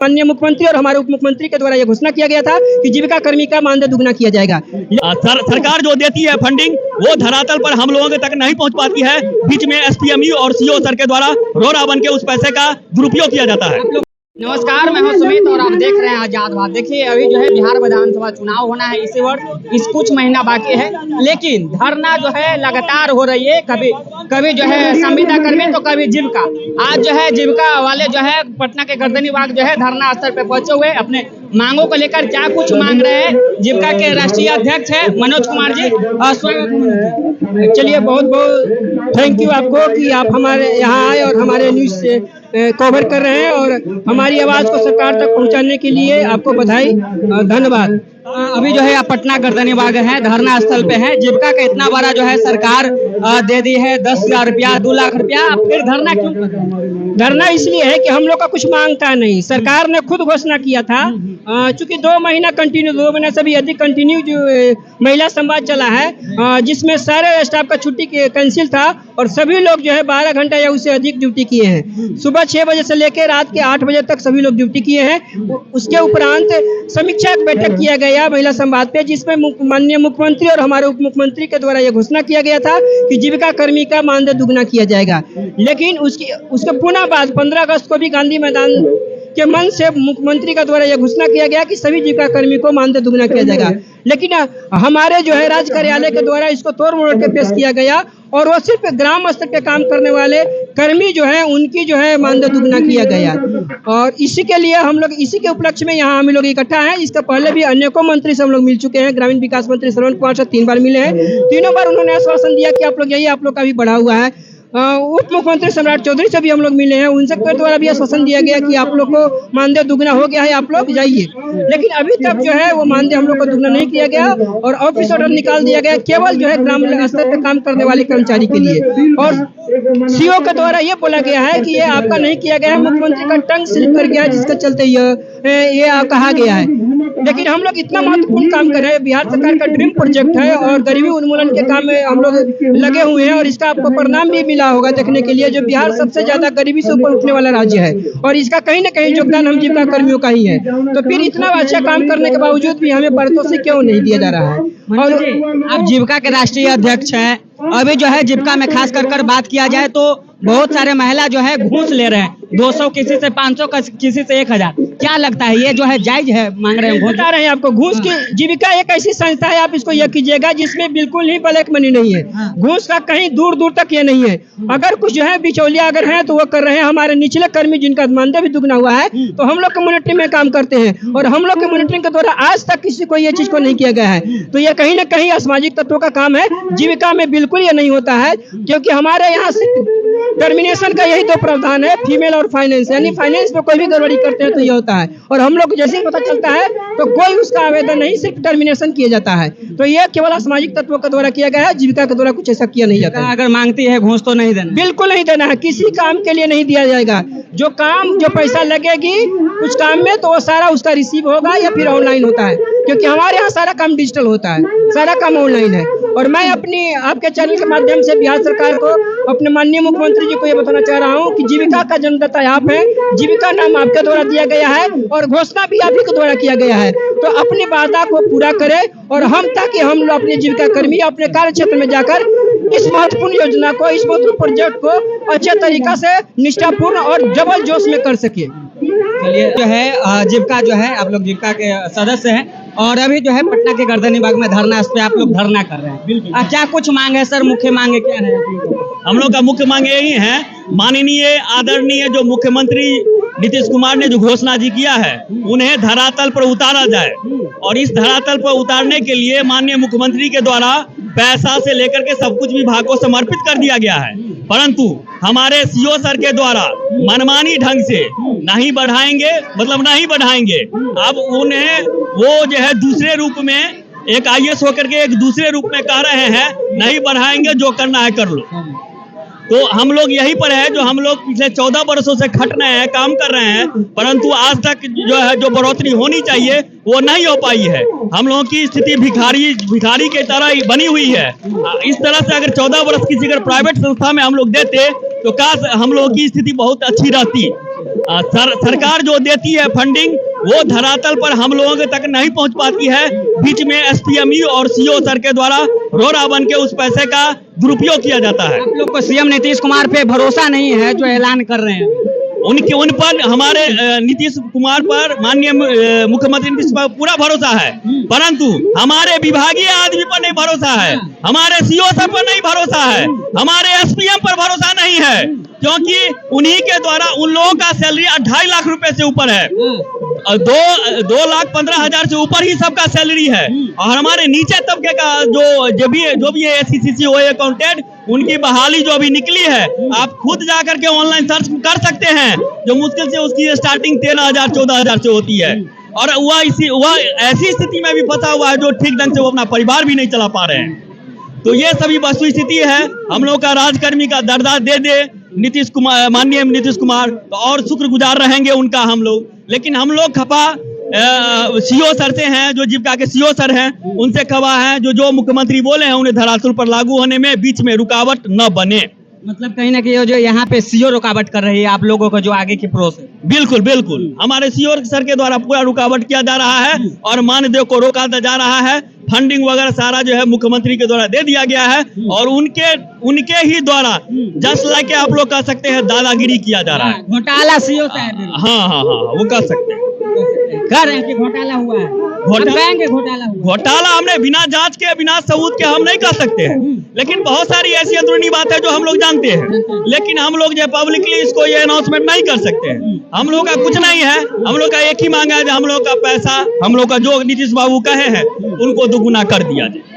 माननीय मुख्यमंत्री और हमारे उप मुख्यमंत्री के द्वारा यह घोषणा किया गया था कि जीविका कर्मी का मानदेय दुगना किया जाएगा। सरकार जो देती है फंडिंग वो धरातल पर हम लोगों तक नहीं पहुंच पाती है। बीच में एसपीएमयू और सीओ सर के द्वारा रोड़ा बन के उस पैसे का दुरुपयोग किया जाता है। नमस्कार, मैं हूं सुमित और आप देख रहे हैं आजाद भारत। देखिए, अभी जो है बिहार विधानसभा चुनाव होना है इसी वर्ष, इस कुछ महीना बाकी है, लेकिन धरना जो है लगातार हो रही है। कभी जो है संविदा कर्मी तो कभी जीविका। आज जो है जीविका वाले जो है पटना के गर्दनी बाग जो है धरना स्थल पे पहुंचे हुए अपने मांगों को लेकर क्या कुछ मांग रहे हैं। जीविका के राष्ट्रीय अध्यक्ष है मनोज कुमार जी, स्वागत। चलिए, बहुत बहुत थैंक यू आपको कि आप हमारे यहाँ आए और हमारे न्यूज से कवर कर रहे हैं और हमारी आवाज को सरकार तक पहुंचाने के लिए आपको बधाई, धन्यवाद। अभी जो है आप पटना गर्दनी बाग है, धरना स्थल पे है। जीविका का इतना बड़ा जो है सरकार दे दी है 10,000 रुपया, 2 लाख रुपया, आप फिर धरना क्यों कर रहे हैं? धरना इसलिए है कि हम लोग का कुछ मांगता नहीं। सरकार ने खुद घोषणा किया था, चूंकि 2 महीना कंटिन्यू, 2 महीना से भी अधिक कंटिन्यू जो महिला संवाद चला है, जिसमें सारे स्टाफ का छुट्टी कैंसिल था और सभी लोग जो है 12 घंटा या उससे अधिक ड्यूटी किए हैं। सुबह 6 बजे से लेकर रात के 8 बजे तक सभी लोग ड्यूटी किए हैं। उसके उपरांत समीक्षा बैठक किया गया महिला संवाद पे, जिसमें माननीय मुख्यमंत्री और हमारे उप मुख्यमंत्री के द्वारा यह घोषणा किया गया था कि जीविका कर्मी का मानदेय दुगना किया जाएगा। लेकिन उसके पुनः बाद 15 अगस्त को भी गांधी मैदान के मंच से मुख्यमंत्री का द्वारा यह घोषणा किया गया कि सभी जीविका कर्मी को मानदेय दुगना किया जाएगा। लेकिन हमारे जो है राज्य कार्यालय के द्वारा इसको तोड़ मोड़ के पेश किया गया और वो सिर्फ ग्राम स्तर पे काम करने वाले कर्मी जो है उनकी जो है मानदेय दुगना किया गया। और इसी के लिए हम लोग, इसी के उपलक्ष्य में यहाँ हम लोग इकट्ठा हैं। इसका पहले भी अनेकों मंत्री से हम लोग मिल चुके हैं। ग्रामीण विकास मंत्री श्रवण कुमार से 3 बार मिले हैं। तीनों बार उन्होंने आश्वासन दिया कि आप लोग यही, आप लोग का भी बढ़ा हुआ है। उप मुख्यमंत्री सम्राट चौधरी से भी हम लोग मिले हैं, उनसे के द्वारा भी आश्वासन दिया गया कि आप लोग को मानदेय दुगना हो गया है, आप लोग जाइए। लेकिन अभी तक जो है वो मानदेय हम लोग को दुगना नहीं किया गया और ऑफिस ऑर्डर निकाल दिया गया केवल जो है ग्राम स्तर पर काम करने वाले कर्मचारी के लिए। और सीओ के द्वारा ये बोला गया है कि ये आपका नहीं किया गया है, मुख्यमंत्री का टंग स्लिप कर गया है, जिसके चलते ये कहा गया है। लेकिन हम लोग इतना महत्वपूर्ण काम कर रहे हैं, बिहार सरकार का ड्रीम प्रोजेक्ट है और गरीबी उन्मूलन के काम में हम लोग लगे हुए हैं और इसका आपको परिणाम भी मिला होगा देखने के लिए। जो बिहार सबसे ज्यादा गरीबी से ऊपर उठने वाला राज्य है और इसका कहीं ना कहीं योगदान हम जीविका कर्मियों का ही है। तो फिर इतना अच्छा काम करने के बावजूद भी हमें पारितोषिक क्यों नहीं दिया जा रहा है? और आप जीविका के राष्ट्रीय अध्यक्ष हैं, अभी जो है जीविका में खास कर बात किया जाए तो बहुत सारे महिला जो है घूस ले रहे हैं, 200 किसी से 500 किसी से 1000। क्या लगता है ये जो है जायज है? मांग रहे हैं, बता रहे हैं आपको घूस की। जीविका एक ऐसी संस्था है, आप इसको यह कीजिएगा जिसमें बिल्कुल ही ब्लैक मनी नहीं है। घूस का कहीं दूर दूर तक ये नहीं है। अगर कुछ जो है बिचौलिया अगर है तो वो कर रहे हैं। हमारे निचले कर्मी जिनका मानदेय भी दुगना हुआ है, तो हम लोग कम्युनिटी में काम करते हैं और हम लोग कम्युनिटी के द्वारा आज तक किसी को ये चीज को नहीं किया गया है। तो ये कहीं ना कहीं असामाजिक तत्वों का काम है। जीविका में बिल्कुल ये नहीं होता है, क्योंकि हमारे यहाँ से टर्मिनेशन का यही 2 प्रावधान है, फीमेल और फाइनेंस। यानी फाइनेंस में कोई भी गड़बड़ी करते हैं तो ये होता है और हम लोग जैसे ही पता चलता है तो कोई उसका आवेदन नहीं, सिर्फ टर्मिनेशन किया जाता है। तो ये केवल सामाजिक तत्वों के द्वारा किया गया है, जीविका के द्वारा कुछ ऐसा किया नहीं जाता है। अगर मांगती है घूस तो नहीं देना, बिल्कुल नहीं देना है, किसी काम के लिए नहीं दिया जाएगा। जो पैसा लगेगी कुछ काम में तो वो सारा उसका रिसीव होगा या फिर ऑनलाइन होता है, क्योंकि हमारे यहाँ सारा काम डिजिटल होता है, सारा काम ऑनलाइन है। और मैं अपनी आपके चैनल के माध्यम से बिहार सरकार को, अपने माननीय मुख्यमंत्री जी को ये बताना चाह रहा हूँ कि जीविका का जन्मदाता आप है, जीविका नाम आपके द्वारा दिया गया है और घोषणा भी आप ही के द्वारा किया गया है। तो अपनी वादा को पूरा करें और ताकि हम लोग अपने जीविका कर्मी अपने कार्य क्षेत्र में जाकर इस महत्वपूर्ण योजना को, इस महत्वपूर्ण प्रोजेक्ट को अच्छे तरीका से निष्ठापूर्ण और डबल जोश में कर सके। चलिए, जो है जीविका जो है आप लोग जीविका के सदस्य हैं और अभी जो है पटना के गर्दनी बाग में धरना पे आप लोग धरना कर रहे हैं। बिल्कुल। क्या कुछ मांग है सर? मुख्य मांगे क्या है? हम लोग का मुख्य मांग यही है, माननीय आदरणीय जो मुख्यमंत्री नीतीश कुमार ने जो घोषणा जी किया है उन्हें धरातल पर उतारा जाए और इस धरातल पर उतारने के लिए माननीय मुख्यमंत्री के द्वारा पैसा से लेकर के सब कुछ विभाग को समर्पित कर दिया गया है। परंतु हमारे सीओ सर के द्वारा मनमानी ढंग से नहीं बढ़ाएंगे, मतलब नहीं बढ़ाएंगे। अब उन्हें वो जो है दूसरे रूप में, एक आईएएस होकर के एक दूसरे रूप में कह रहे हैं नहीं बढ़ाएंगे, जो करना है कर लो। तो हम लोग यहीं पर है, जो हम लोग पिछले 14 वर्षों से खट रहे हैं, काम कर रहे हैं, परंतु आज तक जो है जो बढ़ोतरी होनी चाहिए वो नहीं हो पाई है। हम लोगों की स्थिति भिखारी के तरह बनी हुई है। इस तरह से अगर 14 वर्ष किसी अगर प्राइवेट संस्था में हम लोग देते तो काश हम लोगों की स्थिति बहुत अच्छी रहती। सरकार जो देती है फंडिंग वो धरातल पर हम लोगों के तक नहीं पहुंच पाती है। बीच में एसपीएमई और सीओ सर के द्वारा रोड़ा बन के उस पैसे का दुरुपयोग किया जाता है। आप लोग को सीएम नीतीश कुमार पे भरोसा नहीं है जो ऐलान कर रहे हैं? उन पर हमारे नीतीश कुमार पर, माननीय मुख्यमंत्री नीतीश पर पूरा भरोसा है, परंतु हमारे विभागीय आदमी पर नहीं भरोसा है, हमारे सीओ सर पर नहीं भरोसा है, हमारे एसपीएम पर भरोसा नहीं है, क्योंकि उन्हीं के द्वारा उन लोगों का सैलरी 2.5 लाख रुपए से ऊपर है, 2,15,000 से ऊपर ही सबका सैलरी है। और हमारे नीचे तबके का जो भी है एससीसी ओए अकाउंटेंट, उनकी बहाली जो अभी निकली है, आप खुद जाकर के ऑनलाइन सर्च कर सकते हैं, जो मुश्किल से उसकी स्टार्टिंग 13,000 14,000 से होती है। और वह ऐसी स्थिति में भी फंसा हुआ है जो ठीक ढंग से वो अपना परिवार भी नहीं चला पा रहे हैं। तो ये सभी वस्तु स्थिति है। हम लोग का राजकर्मी का दर्जा दे दे नीतीश कुमार, माननीय नीतीश कुमार, तो और शुक्रगुजार रहेंगे उनका हम लोग। लेकिन हम लोग खपा सीओ सर से हैं, जो जीविका के सीओ सर हैं, उनसे खबा है जो मुख्यमंत्री बोले हैं उन्हें धरातल पर लागू होने में बीच में रुकावट न बने। मतलब कहीं ना कहीं जो यहाँ पे सीओ रुकावट कर रही है आप लोगों को जो आगे की प्रोसेस। बिल्कुल बिल्कुल, हमारे सीओ सर के द्वारा पूरा रुकावट किया जा रहा है और मानदेय को रोका जा रहा है। फंडिंग वगैरह सारा जो है मुख्यमंत्री के द्वारा दे दिया गया है और उनके ही द्वारा जस्ट लाइक आप लोग कह सकते हैं दादागिरी किया जा रहा है। घोटाला सीओ साहब। हाँ, वो कह सकते हैं, कह रहे हैं कि घोटाला हुआ है। घोटाला हमने बिना जांच के, बिना सबूत के हम नहीं कर सकते हैं, लेकिन बहुत सारी ऐसी अंदरूनी बात है जो हम लोग जानते हैं, लेकिन हम लोग जो पब्लिकली इसको ये अनाउंसमेंट नहीं कर सकते हैं। हम लोग का कुछ नहीं है, हम लोग का एक ही मांग है, हम लोग का पैसा, हम लोग का जो नीतीश बाबू कहे हैं उनको दुगुना कर दिया जाए।